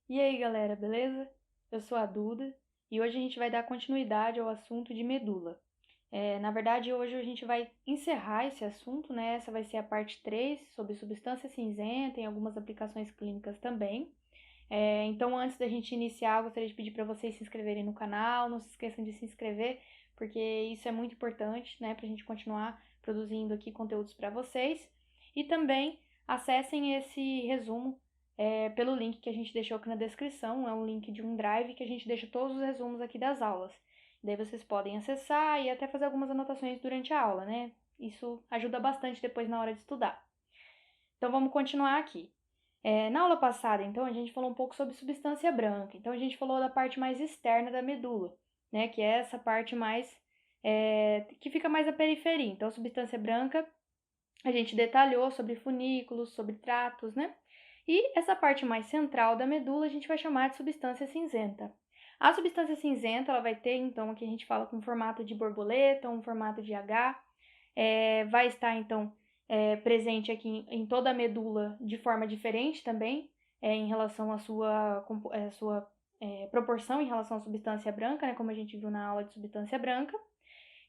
E aí, galera, beleza? Eu sou a Duda e hoje a gente vai dar continuidade ao assunto de medula. Na verdade, hoje a gente vai encerrar esse assunto, né? Essa vai ser a parte 3 sobre substância cinzenta e algumas aplicações clínicas também. Então, antes da gente iniciar, eu gostaria de pedir para vocês se inscreverem no canal. Não se esqueçam de se inscrever, porque isso é muito importante, né? Para a gente continuar produzindo aqui conteúdos para vocês. E também acessem esse resumo pelo link que a gente deixou aqui na descrição. É um link de um drive que a gente deixa todos os resumos aqui das aulas. Daí vocês podem acessar e até fazer algumas anotações durante a aula, né? Isso ajuda bastante depois na hora de estudar. Então vamos continuar aqui. Na aula passada, então, a gente falou um pouco sobre substância branca. Então, a gente falou da parte mais externa da medula, né? Que é essa parte mais que fica mais à periferia. Então, a substância branca, a gente detalhou sobre funículos, sobre tratos, né? E essa parte mais central da medula a gente vai chamar de substância cinzenta. A substância cinzenta, ela vai ter, então, aqui a gente fala com um formato de borboleta, um formato de H, vai estar, então, presente aqui em toda a medula de forma diferente também, em relação à sua proporção em relação à substância branca, né, como a gente viu na aula de substância branca.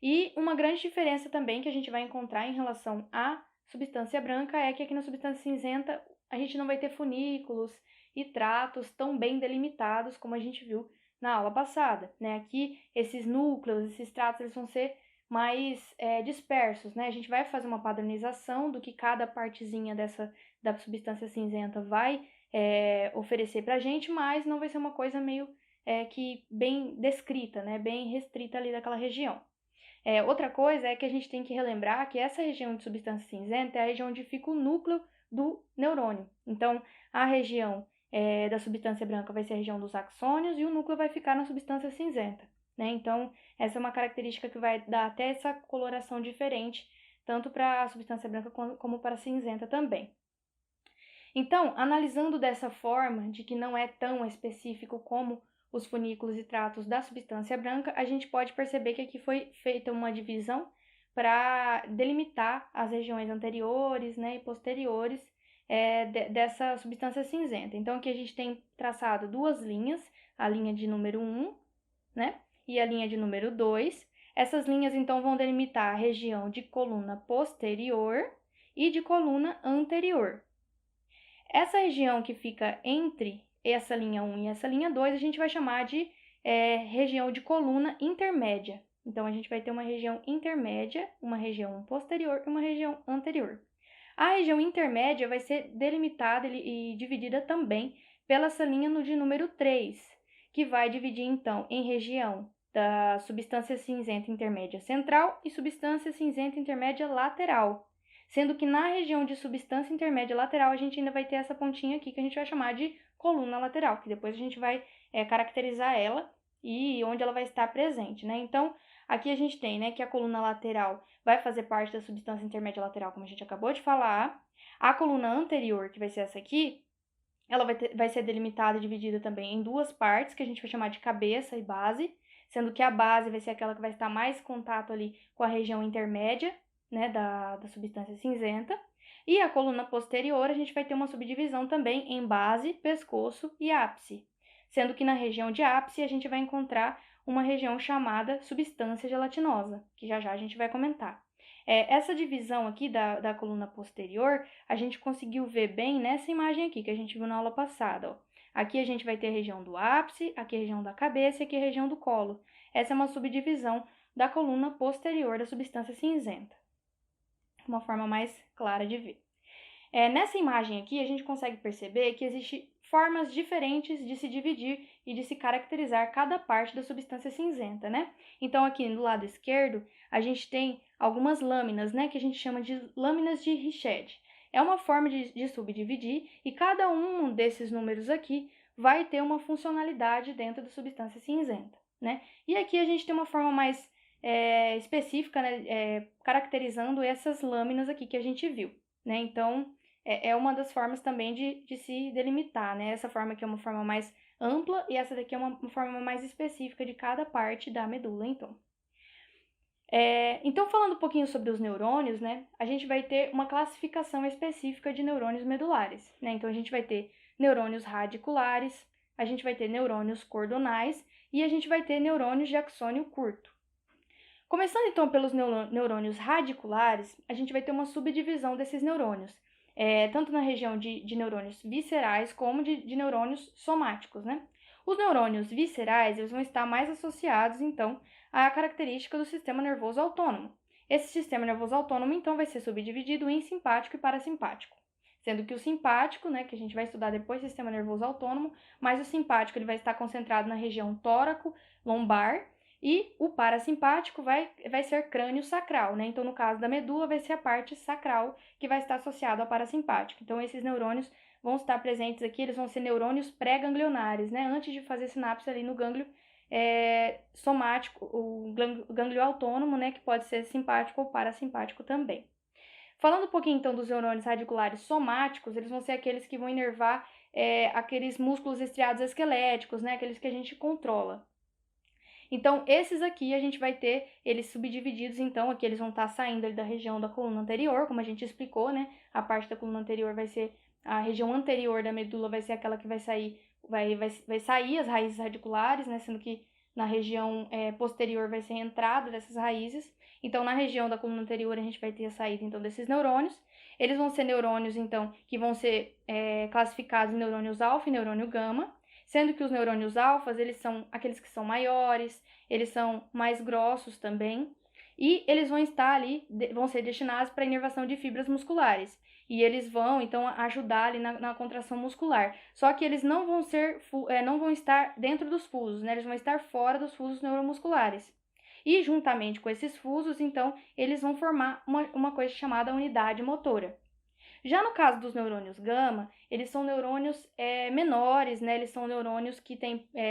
E uma grande diferença também que a gente vai encontrar em relação à substância branca é que aqui na substância cinzenta a gente não vai ter funículos e tratos tão bem delimitados como a gente viu na aula passada, né? Aqui esses núcleos, esses tratos, eles vão ser mais dispersos, né? A gente vai fazer uma padronização do que cada partezinha da substância cinzenta vai oferecer para a gente, mas não vai ser uma coisa meio que bem descrita, né? Bem restrita ali daquela região. Outra coisa é que a gente tem que relembrar que essa região de substância cinzenta é a região onde fica o núcleo do neurônio. Então, a região da substância branca vai ser a região dos axônios e o núcleo vai ficar na substância cinzenta, né? Então, essa é uma característica que vai dar até essa coloração diferente, tanto para a substância branca como para a cinzenta também. Então, analisando dessa forma, de que não é tão específico como os funículos e tratos da substância branca, a gente pode perceber que aqui foi feita uma divisão para delimitar as regiões anteriores, né, e posteriores dessa substância cinzenta. Então, aqui a gente tem traçado duas linhas, a linha de número 1, né, e a linha de número 2. Essas linhas, então, vão delimitar a região de coluna posterior e de coluna anterior. Essa região que fica entre essa linha 1 e essa linha 2, a gente vai chamar de região de coluna intermédia. Então, a gente vai ter uma região intermédia, uma região posterior e uma região anterior. A região intermédia vai ser delimitada e dividida também pela essa linha de número 3, que vai dividir, então, em região da substância cinzenta intermédia central e substância cinzenta intermédia lateral. Sendo que na região de substância intermédia lateral, a gente ainda vai ter essa pontinha aqui que a gente vai chamar de coluna lateral, que depois a gente vai caracterizar ela e onde ela vai estar presente, né? Então, aqui a gente tem, né, que a coluna lateral vai fazer parte da substância intermédia lateral, como a gente acabou de falar. A coluna anterior, que vai ser essa aqui, ela vai ser delimitada e dividida também em duas partes, que a gente vai chamar de cabeça e base, sendo que a base vai ser aquela que vai estar mais em contato ali com a região intermédia, né, da substância cinzenta. E a coluna posterior, a gente vai ter uma subdivisão também em base, pescoço e ápice, sendo que na região de ápice a gente vai encontrar uma região chamada substância gelatinosa, que já já a gente vai comentar. Essa divisão aqui da coluna posterior, a gente conseguiu ver bem nessa imagem aqui, que a gente viu na aula passada, ó. Aqui a gente vai ter a região do ápice, aqui a região da cabeça e aqui a região do colo. Essa é uma subdivisão da coluna posterior da substância cinzenta. Uma forma mais clara de ver. Nessa imagem aqui, a gente consegue perceber que existem formas diferentes de se dividir e de se caracterizar cada parte da substância cinzenta, né? Então, aqui do lado esquerdo, a gente tem algumas lâminas, né? Que a gente chama de lâminas de Richet. É uma forma de subdividir e cada um desses números aqui vai ter uma funcionalidade dentro da substância cinzenta, né? E aqui a gente tem uma forma mais específica, né? Caracterizando essas lâminas aqui que a gente viu, né? Então, é uma das formas também de se delimitar, né? Essa forma aqui é uma forma mais ampla e essa daqui é uma forma mais específica de cada parte da medula, então. Então, falando um pouquinho sobre os neurônios, né? A gente vai ter uma classificação específica de neurônios medulares, né? Então, a gente vai ter neurônios radiculares, a gente vai ter neurônios cordonais e a gente vai ter neurônios de axônio curto. Começando então pelos neurônios radiculares, a gente vai ter uma subdivisão desses neurônios, tanto na região de neurônios viscerais como de neurônios somáticos, né? Os neurônios viscerais, eles vão estar mais associados, então, à característica do sistema nervoso autônomo. Esse sistema nervoso autônomo, então, vai ser subdividido em simpático e parasimpático. Sendo que o simpático, né, que a gente vai estudar depois, sistema nervoso autônomo, mas o simpático ele vai estar concentrado na região tóraco-lombar, e o parasimpático vai ser crânio sacral, né? Então, no caso da medula, vai ser a parte sacral que vai estar associada ao parasimpático. Então, esses neurônios vão estar presentes aqui, eles vão ser neurônios pré-ganglionares, né? Antes de fazer sinapse ali no gânglio somático, o gânglio autônomo, né? Que pode ser simpático ou parasimpático também. Falando um pouquinho, então, dos neurônios radiculares somáticos, eles vão ser aqueles que vão inervar aqueles músculos estriados esqueléticos, né? Aqueles que a gente controla. Então, esses aqui a gente vai ter eles subdivididos, então, aqui eles vão estar saindo ali da região da coluna anterior, como a gente explicou, né? A parte da coluna anterior vai ser, a região anterior da medula vai ser aquela que vai sair, vai sair as raízes radiculares, né? Sendo que na região posterior vai ser a entrada dessas raízes. Então, na região da coluna anterior a gente vai ter a saída, então, desses neurônios. Eles vão ser neurônios, então, que vão ser classificados em neurônios alfa e neurônio gama, sendo que os neurônios alfas, eles são aqueles que são maiores, eles são mais grossos também, e eles vão estar ali, vão ser destinados para a inervação de fibras musculares. E eles vão, então, ajudar ali na contração muscular. Só que eles não vão estar dentro dos fusos, né? Eles vão estar fora dos fusos neuromusculares. E, juntamente com esses fusos, então, eles vão formar uma coisa chamada unidade motora. Já no caso dos neurônios gama, eles são neurônios menores, né? Eles são neurônios que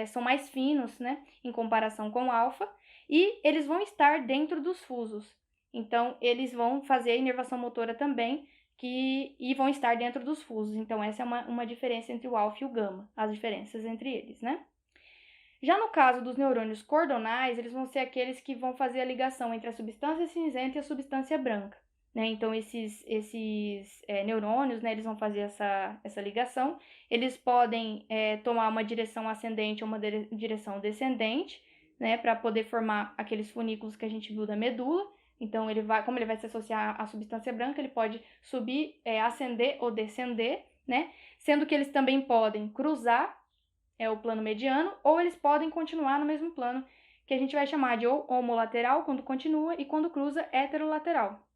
são mais finos, né? Em comparação com o alfa, e eles vão estar dentro dos fusos. Então, eles vão fazer a inervação motora também, e vão estar dentro dos fusos. Então, essa é uma diferença entre o alfa e o gama, as diferenças entre eles, né? Já no caso dos neurônios cordonais, eles vão ser aqueles que vão fazer a ligação entre a substância cinzenta e a substância branca. Né? Então, esses neurônios, né, eles vão fazer essa ligação. Eles podem tomar uma direção ascendente ou uma direção descendente, né, para poder formar aqueles funículos que a gente viu da medula. Então, como ele vai se associar à substância branca, ele pode subir, ascender ou descender, né? Sendo que eles também podem cruzar o plano mediano, ou eles podem continuar no mesmo plano, que a gente vai chamar de ou homolateral, quando continua, e quando cruza, heterolateral.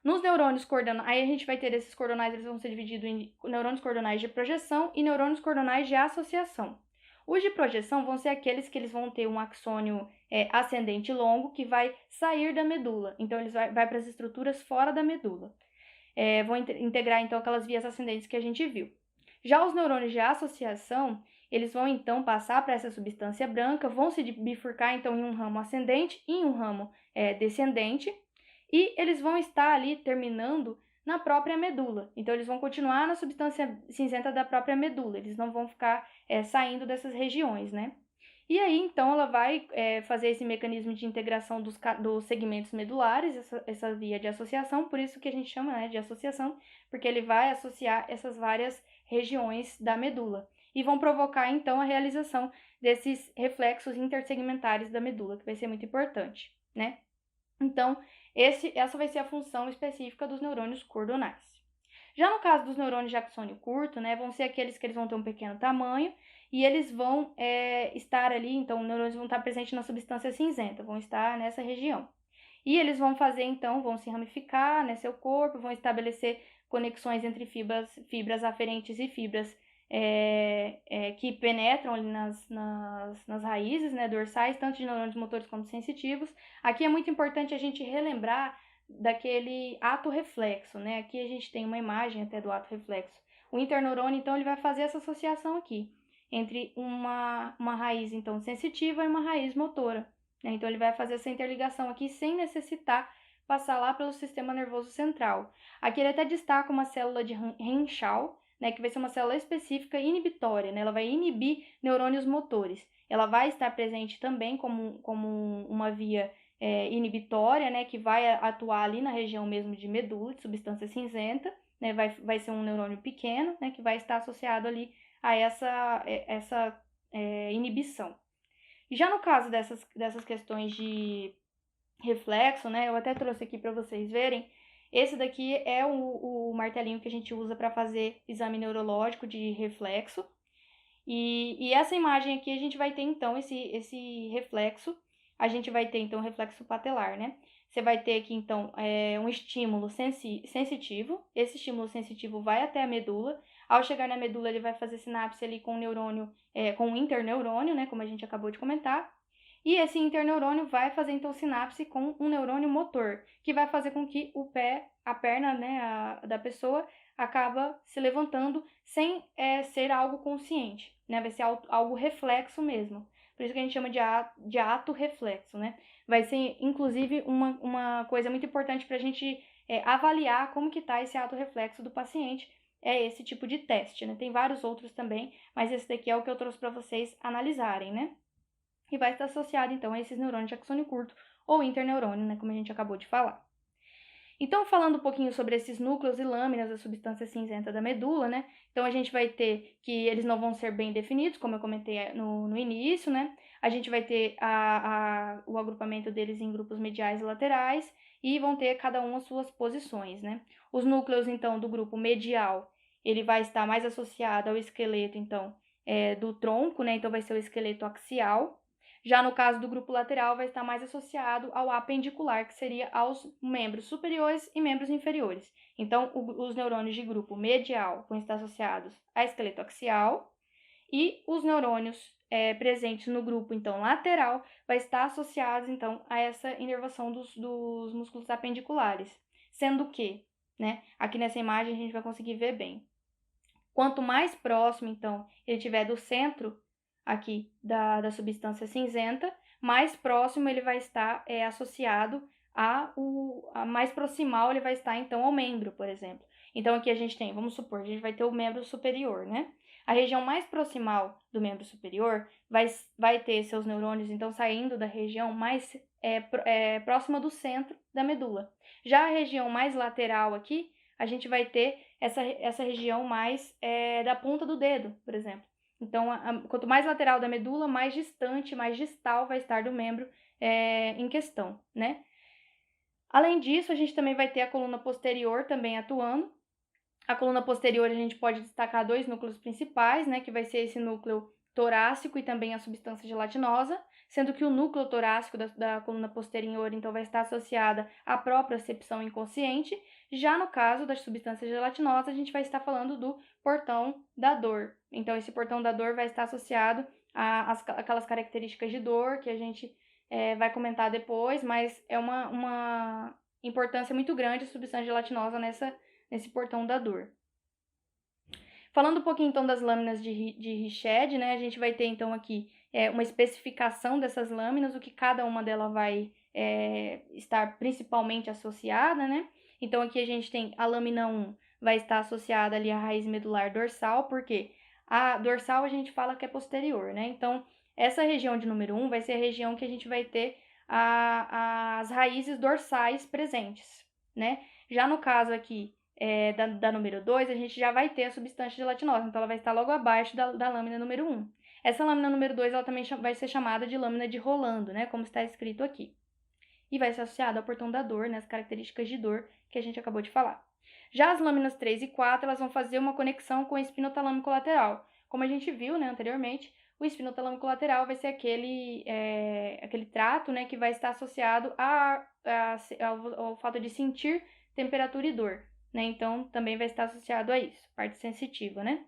Nos neurônios cordonais, aí a gente vai ter esses cordonais, eles vão ser divididos em neurônios cordonais de projeção e neurônios cordonais de associação. Os de projeção vão ser aqueles que eles vão ter um axônio ascendente longo que vai sair da medula. Então, eles vai para as estruturas fora da medula. Vão integrar, então, aquelas vias ascendentes que a gente viu. Já os neurônios de associação, eles vão, então, passar para essa substância branca, vão se bifurcar, então, em um ramo ascendente e em um ramo descendente, e eles vão estar ali terminando na própria medula. Então, eles vão continuar na substância cinzenta da própria medula, eles não vão ficar saindo dessas regiões, né? E aí, então, ela vai fazer esse mecanismo de integração dos segmentos medulares, essa via de associação, por isso que a gente chama, né, de associação, porque ele vai associar essas várias regiões da medula. E vão provocar, então, a realização desses reflexos intersegmentares da medula, que vai ser muito importante, né? Então, essa vai ser a função específica dos neurônios cordonais. Já no caso dos neurônios de axônio curto, né, vão ser aqueles que eles vão ter um pequeno tamanho e eles vão estar ali, então, os neurônios vão estar presentes na substância cinzenta, vão estar nessa região. E eles vão fazer, então, vão se ramificar, né, seu corpo, vão estabelecer conexões entre fibras aferentes e fibras que penetram ali nas raízes, né, dorsais, tanto de neurônios motores quanto sensitivos. Aqui é muito importante a gente relembrar daquele ato reflexo, né? Aqui a gente tem uma imagem até do ato reflexo. O interneurônio, então, ele vai fazer essa associação aqui, entre uma raiz, então, sensitiva e uma raiz motora. Né? Então, ele vai fazer essa interligação aqui sem necessitar passar lá pelo sistema nervoso central. Aqui ele até destaca uma célula de Henschel, né, que vai ser uma célula específica inibitória, né? Ela vai inibir neurônios motores. Ela vai estar presente também como uma via inibitória, né, que vai atuar ali na região mesmo de medula, de substância cinzenta, né? Vai ser um neurônio pequeno, né, que vai estar associado ali a essa inibição. Já no caso dessas questões de reflexo, né, eu até trouxe aqui para vocês verem, esse daqui é o martelinho que a gente usa para fazer exame neurológico de reflexo. E essa imagem aqui a gente vai ter então esse reflexo, a gente vai ter então reflexo patelar, né? Você vai ter aqui então um estímulo sensitivo, esse estímulo sensitivo vai até a medula, ao chegar na medula ele vai fazer sinapse ali com o neurônio, com o interneurônio, né? Como a gente acabou de comentar. E esse interneurônio vai fazer então sinapse com um neurônio motor, que vai fazer com que a perna, né, da pessoa acaba se levantando sem ser algo consciente, né? Vai ser algo reflexo mesmo. Por isso que a gente chama de ato reflexo, né? Vai ser, inclusive, uma coisa muito importante para a gente avaliar como que está esse ato reflexo do paciente, é esse tipo de teste, né? Tem vários outros também, mas esse daqui é o que eu trouxe para vocês analisarem, né? E vai estar associado, então, a esses neurônios de axônio curto ou interneurônio, né? Como a gente acabou de falar. Então, falando um pouquinho sobre esses núcleos e lâminas da substância cinzenta da medula, né? Então, a gente vai ter que eles não vão ser bem definidos, como eu comentei no início, né? A gente vai ter o agrupamento deles em grupos mediais e laterais e vão ter cada um as suas posições, né? Os núcleos, então, do grupo medial, ele vai estar mais associado ao esqueleto, então, do tronco, né? Então, vai ser o esqueleto axial. Já no caso do grupo lateral, vai estar mais associado ao apendicular, que seria aos membros superiores e membros inferiores. Então, os neurônios de grupo medial vão estar associados a esqueleto axial e os neurônios presentes no grupo, então, lateral, vai estar associados, então, a essa inervação dos músculos apendiculares. Sendo que, né, aqui nessa imagem a gente vai conseguir ver bem. Quanto mais próximo, então, ele tiver do centro aqui da substância cinzenta, mais próximo ele vai estar associado a mais proximal ele vai estar, então, ao membro, por exemplo. Então, aqui a gente tem, vamos supor, a gente vai ter o membro superior, né? A região mais proximal do membro superior vai ter seus neurônios, então, saindo da região mais próxima do centro da medula. Já a região mais lateral aqui, a gente vai ter essa região mais da ponta do dedo, por exemplo. Então, quanto mais lateral da medula, mais distante, mais distal vai estar do membro em questão, né? Além disso, a gente também vai ter a coluna posterior também atuando. A coluna posterior a gente pode destacar dois núcleos principais, né? Que vai ser esse núcleo torácico e também a substância gelatinosa, sendo que o núcleo torácico da coluna posterior, então, vai estar associada à própria acepção inconsciente. Já no caso da substância gelatinosa, a gente vai estar falando do portão da dor. Então, esse portão da dor vai estar associado aquelas características de dor que a gente vai comentar depois, mas é uma importância muito grande a substância gelatinosa nesse portão da dor. Falando um pouquinho, então, das lâminas de Richet, né, a gente vai ter, então, aqui uma especificação dessas lâminas, o que cada uma delas vai estar principalmente associada, né? Então, aqui a gente tem a lâmina 1, vai estar associada ali à raiz medular dorsal, porque a dorsal a gente fala que é posterior, né? Então, essa região de número 1 vai ser a região que a gente vai ter as raízes dorsais presentes, né? Já no caso aqui da número 2, a gente já vai ter a substância gelatinosa, então ela vai estar logo abaixo da lâmina número 1. Essa lâmina número 2, ela também vai ser chamada de lâmina de Rolando, né? Como está escrito aqui. E vai ser associada ao portão da dor, né? As características de dor que a gente acabou de falar. Já as lâminas 3 e 4, elas vão fazer uma conexão com o espinotalâmico lateral. Como a gente viu, né, anteriormente, o espinotalâmico lateral vai ser aquele trato, né, que vai estar associado ao fato de sentir temperatura e dor, né? Então, também vai estar associado a isso, parte sensitiva, né?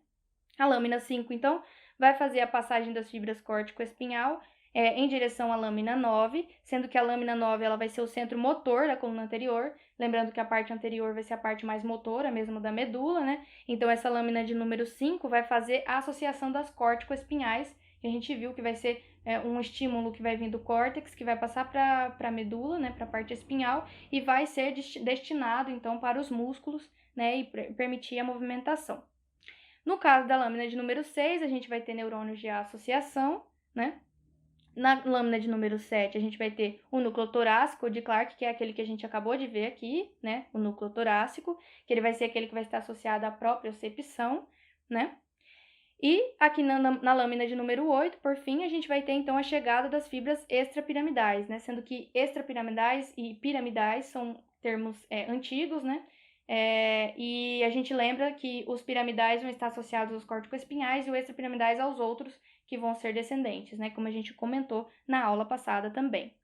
A lâmina 5, então, vai fazer a passagem das fibras córtico-espinhal em direção à lâmina 9, sendo que a lâmina 9 ela vai ser o centro motor da coluna anterior, lembrando que a parte anterior vai ser a parte mais motora mesmo da medula, né? Então, essa lâmina de número 5 vai fazer a associação das córtico-espinhais, que a gente viu que vai ser um estímulo que vai vir do córtex, que vai passar para a medula, né, para a parte espinhal, e vai ser destinado, então, para os músculos, né, e permitir a movimentação. No caso da lâmina de número 6, a gente vai ter neurônios de associação, né? Na lâmina de número 7, a gente vai ter o núcleo torácico de Clark, que é aquele que a gente acabou de ver aqui, né? O núcleo torácico, que ele vai ser aquele que vai estar associado à propriocepção, né? E aqui na lâmina de número 8, por fim, a gente vai ter então a chegada das fibras extrapiramidais, né? Sendo que extrapiramidais e piramidais são termos antigos, né? E a gente lembra que os piramidais vão estar associados aos corticoespinhais e os extrapiramidais aos outros que vão ser descendentes, né? Como a gente comentou na aula passada também.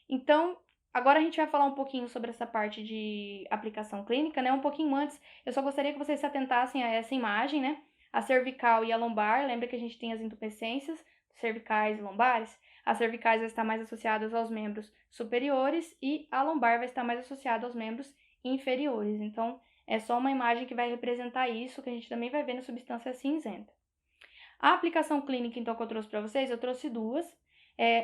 Então, agora a gente vai falar um pouquinho sobre essa parte de aplicação clínica, né? Um pouquinho antes, eu só gostaria que vocês se atentassem a essa imagem, né? A cervical e a lombar, lembra que a gente tem as entumescências cervicais e lombares? As cervicais vai estar mais associadas aos membros superiores e a lombar vai estar mais associada aos membros inferiores. Então, é só uma imagem que vai representar isso, que a gente também vai ver na substância cinzenta. A aplicação clínica, então, que eu trouxe para vocês, eu trouxe duas.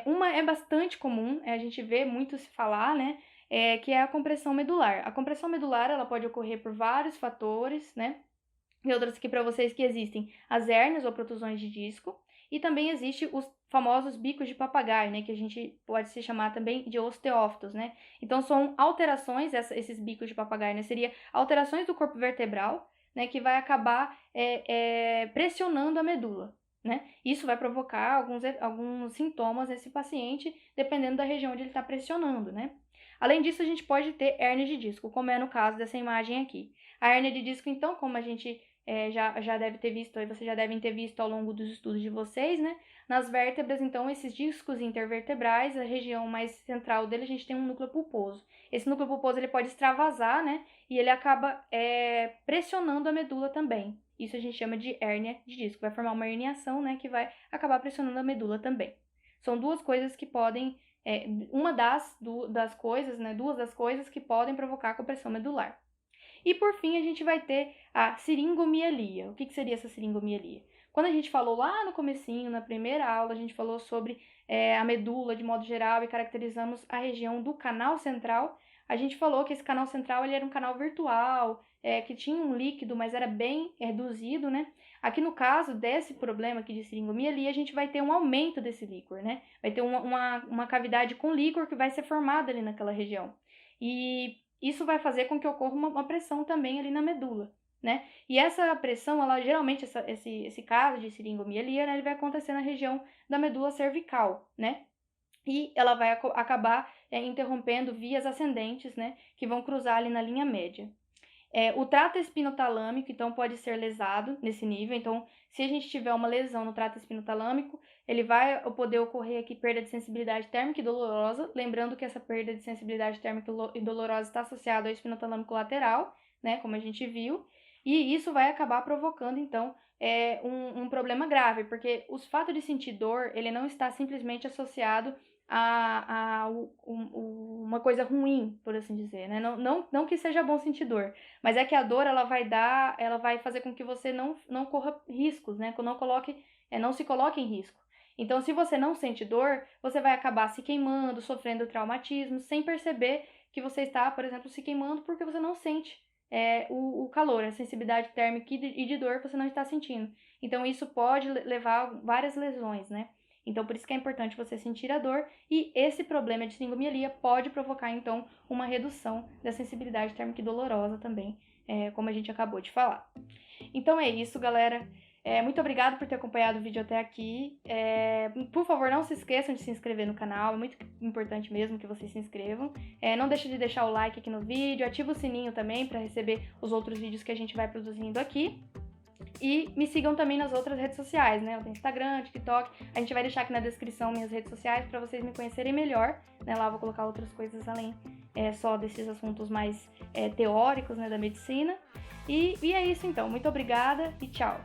Uma é bastante comum, a gente vê muito se falar, né? Que é a compressão medular. A compressão medular, ela pode ocorrer por vários fatores, né? E outras aqui para vocês que existem as hérnias ou protusões de disco. E também existe os famosos bicos de papagaio, né? Que a gente pode se chamar também de osteófitos, né? Então, são alterações, esses bicos de papagaio, né? Seria alterações do corpo vertebral, né? Que vai acabar pressionando a medula, né? Isso vai provocar alguns sintomas nesse paciente, dependendo da região onde ele está pressionando, né? Além disso, a gente pode ter hérnia de disco, como é no caso dessa imagem aqui. A hérnia de disco, então, como a gente já deve ter visto, e vocês já devem ter visto ao longo dos estudos de vocês, né? Nas vértebras, então, esses discos intervertebrais, a região mais central dele, a gente tem um núcleo pulposo. Esse núcleo pulposo, ele pode extravasar, né? E ele acaba pressionando a medula também. Isso a gente chama de hérnia de disco. Vai formar uma herniação, né? Que vai acabar pressionando a medula também. São duas coisas que podem... uma das coisas, né? Duas das coisas que podem provocar compressão medular. E por fim, a gente vai ter a siringomielia. O que seria essa siringomielia? Quando a gente falou lá no comecinho, na primeira aula, a gente falou sobre a medula de modo geral e caracterizamos a região do canal central. A gente falou que esse canal central ele era um canal virtual, que tinha um líquido, mas era bem reduzido, né? Aqui no caso desse problema aqui de siringomielia, a gente vai ter um aumento desse líquor, né? Vai ter uma cavidade com líquor que vai ser formada ali naquela região. E isso vai fazer com que ocorra uma pressão também ali na medula, né? E essa pressão, ela geralmente, esse caso de siringomielia, né, ele vai acontecer na região da medula cervical, né? E ela vai acabar interrompendo vias ascendentes, né, que vão cruzar ali na linha média. O trato espinotalâmico, então, pode ser lesado nesse nível. Então, se a gente tiver uma lesão no trato espinotalâmico, ele vai poder ocorrer aqui perda de sensibilidade térmica e dolorosa. Lembrando que essa perda de sensibilidade térmica e dolorosa está associada ao espinotalâmico lateral, né, como a gente viu. E isso vai acabar provocando, então, um problema grave, porque o fato de sentir dor, ele não está simplesmente associado a uma coisa ruim, por assim dizer, né? Não que seja bom sentir dor, mas é que a dor ela vai fazer com que você não corra riscos, né? Não se coloque em risco. Então, se você não sente dor, você vai acabar se queimando, sofrendo traumatismo, sem perceber que você está, por exemplo, se queimando porque você não sente o calor, a sensibilidade térmica e de dor você não está sentindo. Então, isso pode levar a várias lesões, né? Então, por isso que é importante você sentir a dor e esse problema de siringomielia pode provocar, então, uma redução da sensibilidade térmica e dolorosa também, como a gente acabou de falar. Então, é isso, galera. Muito obrigada por ter acompanhado o vídeo até aqui. Por favor, não se esqueçam de se inscrever no canal, é muito importante mesmo que vocês se inscrevam. Não deixe de deixar o like aqui no vídeo, ativa o sininho também para receber os outros vídeos que a gente vai produzindo aqui. E me sigam também nas outras redes sociais, né? Eu tenho Instagram, TikTok. A gente vai deixar aqui na descrição minhas redes sociais para vocês me conhecerem melhor, né? Lá eu vou colocar outras coisas além só desses assuntos mais teóricos, né, da medicina. E é isso então. Muito obrigada e tchau!